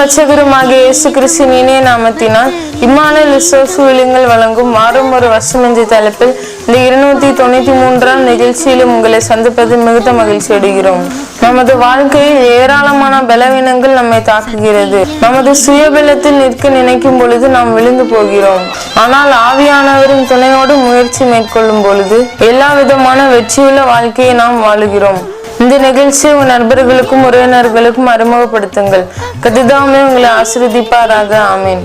இரட்சகருமாகிய இயேசு கிறிஸ்துவின் இனிய நாமத்தினால் இம்மானுவேல் விசுவாசிகள் வழங்கும் வாரம் ஒரு வருஷம் என்ற தலைப்பில் இந்த 293ஆம் நிகழ்ச்சியிலும் உங்களை சந்திப்பதில் மிகுந்த மகிழ்ச்சி அடைகிறோம். நமது வாழ்க்கையில் ஏராளமான பலவீனங்கள் நம்மை தாக்குகிறது. நமது சுயபலத்தில் நிற்க நினைக்கும் பொழுது நாம் விழுந்து போகிறோம். ஆனால் ஆவியானவரின் துணையோடு முயற்சி மேற்கொள்ளும் பொழுது எல்லா விதமான வெற்றியுள்ள வாழ்க்கையை நாம் வாழுகிறோம். இந்த நிகழ்ச்சியை உங்கள் நண்பர்களுக்கும் உறவினர்களுக்கும் அறிமுகப்படுத்துங்கள். கர்த்தர் உங்களை ஆசீர்வதிப்பாராக. ஆமீன்.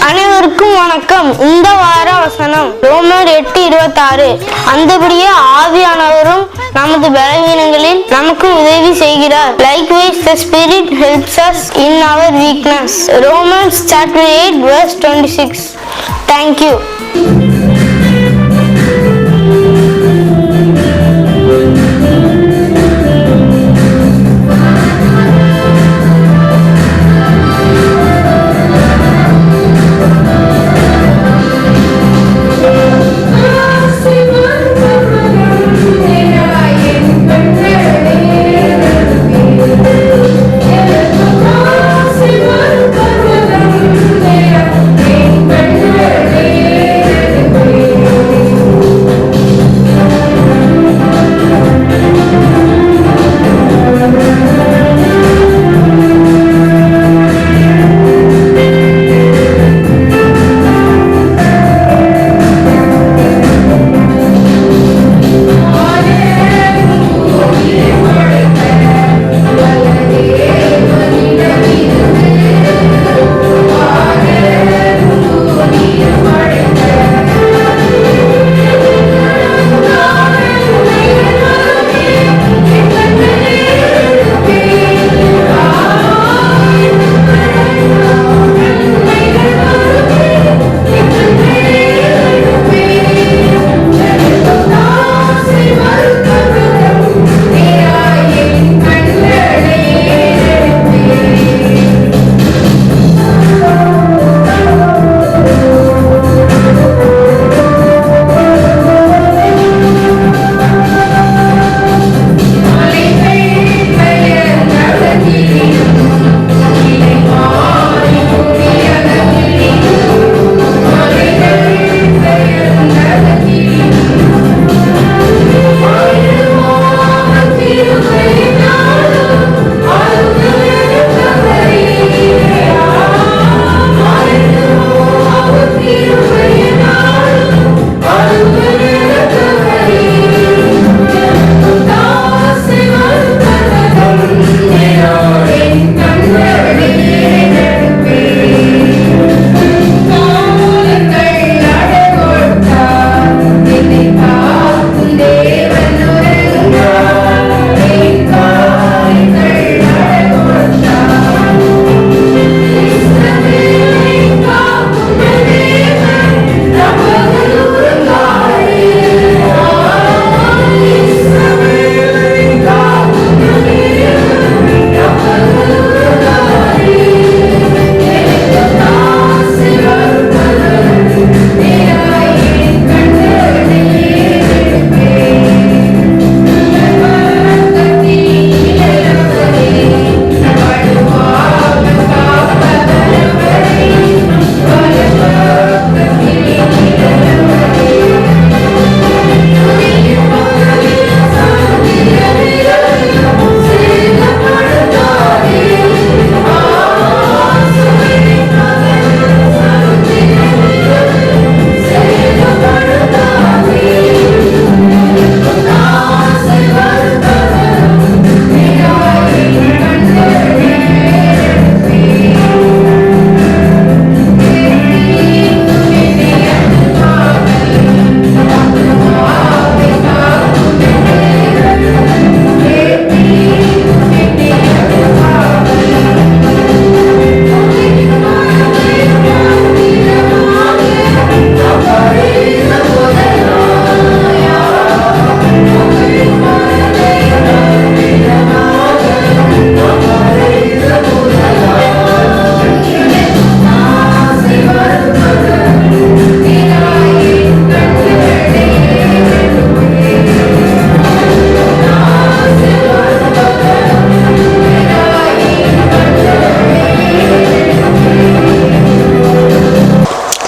அனைவருக்கும் வணக்கம். இந்த வார வசனம் ரோமர் 8:26. அந்தபடியே ஆவியானவரும் நமது பலவீனங்களில் நமக்கு உதவி செய்கிறார். Likewise the Spirit helps us in our weakness. Romans chapter 8 verse 26. Thank you.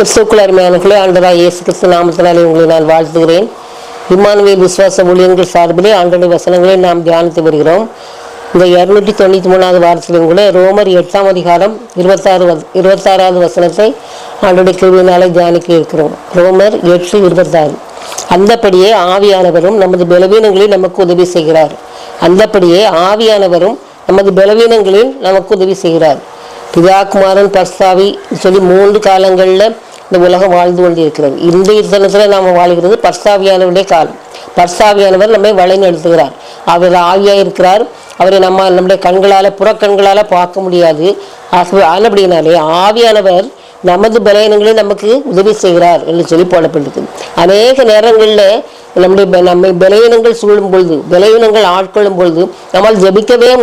கிறிஸ்துவுக்குள் அருமையானவர்களே, ஆண்டவராகிய இயேசு கிறிஸ்து நாமத்தினாலே உங்களை நான் வாழ்த்துகிறேன். இம்மானுவேல் விசுவாச ஊழியங்கள் சார்பிலே ஆண்டவருடைய வசனங்களை நாம் தியானித்து வருகிறோம். இந்த 293வது வாரத்திலும் கூட ரோமர் 8ஆம் அதிகாரம் 26வது வசனத்தை ஆண்டவருடைய கிருபையினாலே தியானிக்க இருக்கிறோம். ரோமர் 8:26. அந்தபடியே ஆவியானவரும் நமது பலவீனங்களில் நமக்கு உதவி செய்கிறார். அந்தபடியே ஆவியானவரும் நமது பலவீனங்களில் நமக்கு உதவி செய்கிறார். பிதாகுமாரன் பர்சாவி சொல்லி 3 காலங்களில் இந்த உலகம் வாழ்ந்து கொண்டிருக்கிறது. இந்த தினத்தில் நாம் வாழ்கிறது பர்சாவியானவருடைய காலம். பர்சாவியானவர் நம்மை வழி நடத்துகிறார். அவர் ஆவியாக இருக்கிறார். அவரை நம்முடைய கண்களால் புறக்கண்களால் பார்க்க முடியாது. ஆனபடினாலே ஆவியானவர் நமது பலவீனங்களை நமக்கு உதவி செய்கிறார் என்று சொல்லி போடப்பட்டிருக்கு. அநேக நேரங்களில் நம்மை பலவீனங்கள் சூழும் பொழுது, பலவீனங்கள் ஆட்கொள்ளும் பொழுது நம்மால் ஜெபிக்கவே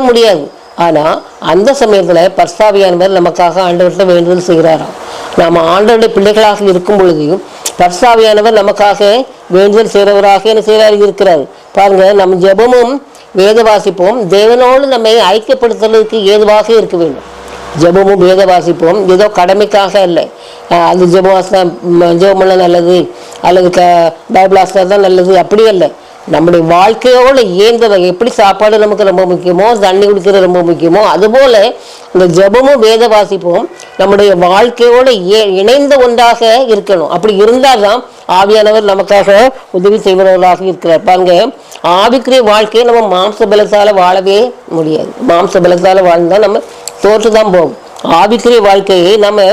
முடியாது. ஆனால் அந்த சமயத்தில் பர்சாவியானவர் நமக்காக ஆண்டவர்கிட்ட வேண்டுதல் செய்கிறாராம். நாம் ஆண்டவருடைய பிள்ளைகளாக இருக்கும் பொழுது பர்சாவியானவர் நமக்காக வேண்டுதல் செய்கிறவராக என்ன செய்கிறார் இருக்கிறார். பாருங்க, நம்ம ஜெபமும் வேத வாசிப்போம் தேவனோடு நம்மை ஐக்கியப்படுத்துறதுக்கு ஏதுவாக இருக்க வேண்டும். ஜெபமும் வேத வாசிப்போம் ஏதோ கடமைக்காக இல்லை. அது ஜெபம் பண்ண நல்லது அல்லது பைபிள் ஆசிரியர் தான் நல்லது, அப்படி இல்லை. நம்முடைய வாழ்க்கையோடு இயங்குற எப்படி சாப்பாடு நமக்கு ரொம்ப முக்கியமோ, தண்ணி குடிக்கிறது ரொம்ப முக்கியமோ, அதுபோல இந்த ஜெபமும் வேத வாசிப்போம் நம்முடைய வாழ்க்கையோடு இணைந்த ஒன்றாக இருக்கணும். அப்படி இருந்தால் தான் ஆவியானவர் நமக்காக உதவி செய்பவர்களாக இருக்கிறார். பாருங்க, ஆவிக்குரிய வாழ்க்கையை நம்ம மாம்ச பலத்தால் வாழவே முடியாது. மாம்ச பலத்தால் வாழ்ந்தால் நம்ம தோற்று தான் போகும். ஆவிக்குரிய வாழ்க்கையை நம்ம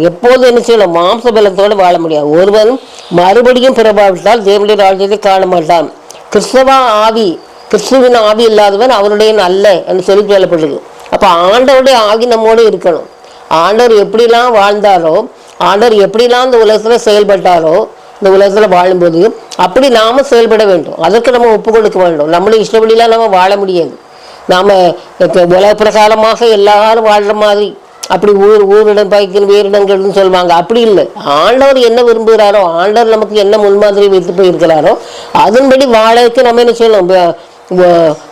எப்போது என்ன செய்யணும்? மாம்ச பலத்தோடு வாழ முடியாது. ஒருவன் மறுபடியும் பிறப்பாவிட்டால் தேவனுடைய ராஜ்யத்தை காண மாட்டான். கிறிஸ்துவின் ஆவி இல்லாதவன் அவருடைய அல்ல என்று சொல்லி சொல்லப்படுது. அப்போ ஆண்டவருடைய ஆவி நம்மோடு இருக்கணும். ஆண்டவர் எப்படிலாம் வாழ்ந்தாரோ, ஆண்டவர் எப்படிலாம் இந்த உலகத்தில் செயல்பட்டாரோ, இந்த உலகத்தில் வாழும்போது அப்படி நாம செயல்பட வேண்டும். அதற்கு நம்ம ஒப்பு கொடுக்க வேண்டும். நம்மளுடைய இஷ்டப்படிலாம் நம்ம வாழ முடியாது. நாம் உலக பிரகாரமாக எல்லாரும் வாழ்கிற மாதிரி அப்படி ஊரிடம் பைக்கின் வேறிடங்கள்னு சொல்லுவாங்க. அப்படி இல்லை. ஆண்டவர் என்ன விரும்புகிறாரோ, ஆண்டவர் நமக்கு என்ன முன்மாதிரி வைத்து போயிருக்கிறாரோ அதன்படி வாழக்கு நம்ம என்ன செய்யணும்?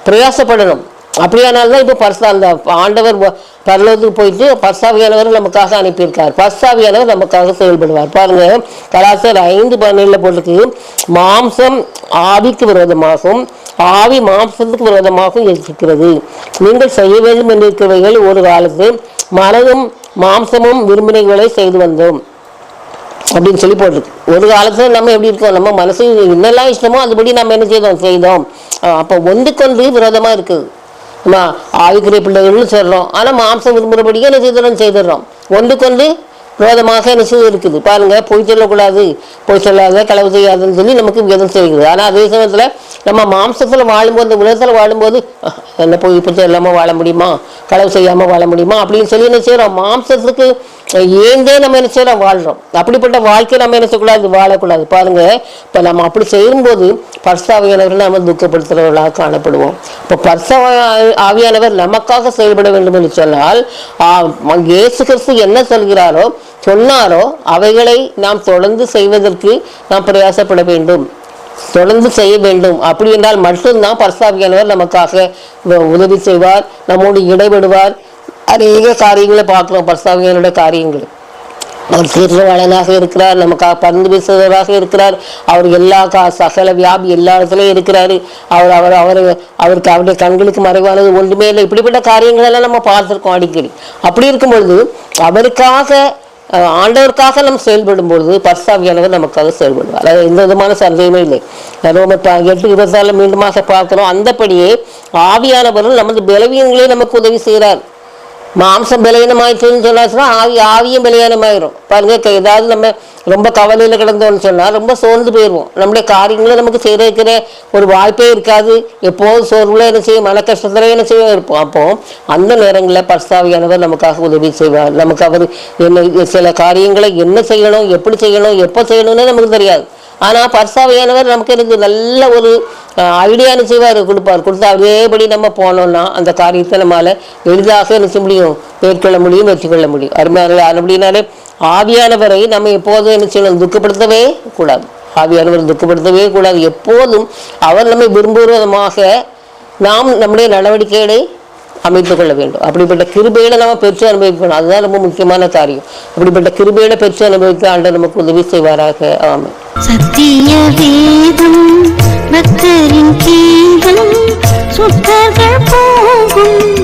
பிரயாசப்படணும். அப்படியானால்தான் இப்போ அந்த ஆண்டவர் பரலோகத்துக்கு போயிட்டு பர்சாவியானவர் நமக்காக அனுப்பியிருக்கார். பர்சாவியானவர் நமக்காக செயல்படுவார். பாருங்க, கலாச்சார 5:17 போட்டுக்கு மாம்சம் ஆவிக்கு விரோதமாகவும் ஆவி மாம்சத்துக்கு விரோதமாகவும் இருக்கிறது. நீங்கள் செய்ய வேண்டும் என்றிருக்கிறவைகள் ஒரு காலத்து மனதும் மாம்சமும் விரும்பினைகளை செய்து வந்தோம் அப்படின்னு சொல்லி போட்டிருக்கு. ஒரு காலத்துல நம்ம எப்படி இருக்கோம்? நம்ம மனசு என்னெல்லாம் இஷ்டமோ அதுபடி நம்ம என்ன செய்தோம். அப்போ ஒன்றுக்கொன்று விரோதமா இருக்குது. நம்ம ஆவிக்குரிய பிள்ளைகள்னு சொல்றோம், ஆனா மாம்சம் விரும்புகிறபடியே என்ன செய்துடுறோம். ஒன்றுக்கொன்று விரோதமாக என்ன செய்து இருக்குது. பாருங்க, பொய் சொல்லக்கூடாது, பொய் சொல்லாத, களவு செய்யாதுன்னு சொல்லி நமக்கு விதம் செய்யுது. ஆனால் அதே சமயத்தில் நம்ம மாம்சத்தில் வாழும்போது, இந்த உலகத்தில் வாழும்போது என்ன பொய் பற்றி இல்லாமல் வாழ முடியுமா, களவு செய்யாமல் வாழ முடியுமா அப்படின்னு சொல்லி என்ன செய்கிறோம். மாம்சத்துக்கு ஏந்தே நம்ம என்ன செய்கிறோம், வாழ்கிறோம். அப்படிப்பட்ட வாழ்க்கையை நம்ம என்ன செய்யக்கூடாது, வாழக்கூடாது. பாருங்க, இப்போ நம்ம அப்படி செய்யும்போது பர்சாவியானவர்கள் நம்ம துக்கப்படுத்துகிறவர்களாக காணப்படுவோம். இப்போ ஆவியானவர் நமக்காக செயல்பட வேண்டும் என்று சொன்னால் இயேசு கிறிஸ்து என்ன சொன்னாரோ அவைகளை நாம் தொடர்ந்து செய்வதற்கு நாம் பிரயாசப்பட வேண்டும், தொடர்ந்து செய்ய வேண்டும். அப்படி என்றால் மட்டும்தான் பர்சாவியானவர் நமக்காக உதவி செய்வார், நம்மோடு இடைபடுவார். அநேக காரியங்களை பார்க்கிறோம். பர்சாவியானுடைய காரியங்கள் அவர் தீர்வாளனாக இருக்கிறார், நமக்காக பரிந்து பேசுவதாக இருக்கிறார். அவர் எல்லா சகல வியாபி எல்லா இடத்துலையும் இருக்கிறாரு. அவருக்கு அவருடைய கண்களுக்கு மறைவானது ஒன்றுமே இல்லை. இப்படிப்பட்ட காரியங்கள் எல்லாம் நம்ம பார்த்துருக்கோம் அடிக்கடி. அப்படி இருக்கும் பொழுது ஆண்டவருக்காக நம்ம செயல்படும் பொழுது பர்சாவியானவர் நமக்காக செயல்படுவார். அது எந்த விதமான சந்தேகமே இல்லை. ரோமர் 8:24 மீண்டுமாக பார்க்கிறோம். அந்தபடியே ஆவியானவரும் நமது பலவீனங்களே நமக்கு உதவி செய்கிறார். மாம்சம் பலவீனமாயிடுச்சுன்னு சொன்னா ஆவியும் பலவீனமாயிரும். பாருங்க, ஏதாவது நம்ம ரொம்ப கவலையில் கிடந்தோம்னு சொன்னால் ரொம்ப சோர்ந்து போயிடுவோம். நம்முடைய காரியங்களை நமக்கு செய்திருக்கிற ஒரு வாய்ப்பே இருக்காது. எப்போதும் சோர்வுல என்ன செய்யும், மன கஷ்டத்துல என்ன செய்ய இருப்போம். அப்போ அந்த நேரங்களில் பர்சாவியானவர் நமக்காக உதவி செய்வார். நமக்கு அவர் என்ன சில காரியங்களை என்ன செய்யணும், எப்படி செய்யணும், எப்போ செய்யணும்னு நமக்கு தெரியாது. ஆனால் பர்சாவியானவர் நமக்கு எனக்கு நல்ல ஒரு ஐடியா என்ன செய்வார், கொடுத்து அதேபடி நம்ம போனோம்னா அந்த காரியத்தை நம்மளால் எளிதாக என்ன செய்ய முடியும், மேற்கொள்ள முடியும், வெற்றி கொள்ள முடியும். அருமையான அப்படின்னாலே ஆவியானவரை நம்ம எப்போதும் என்ன செய்யணும், துக்கப்படுத்தவே கூடாது. ஆவியானவர் துக்கப்படுத்தவே கூடாது. எப்போதும் அவர் நம்மை விரும்புவதமாக நாம் நம்முடைய நடவடிக்கைகளை அமைத்துக் கொள்ள வேண்டும். அப்படிப்பட்ட கிருபையில நம்ம பெற்று அனுபவிக்கணும். அதுதான் ரொம்ப முக்கியமான காரியம். அப்படிப்பட்ட கிருபையில பெற்று அனுபவிக்க ஆண்டவர் நமக்கு உதவி செய்வாராக. ஆமென். சத்திய வேதம் பக்தரின் கீதம் சுத்தர்கள் போகும்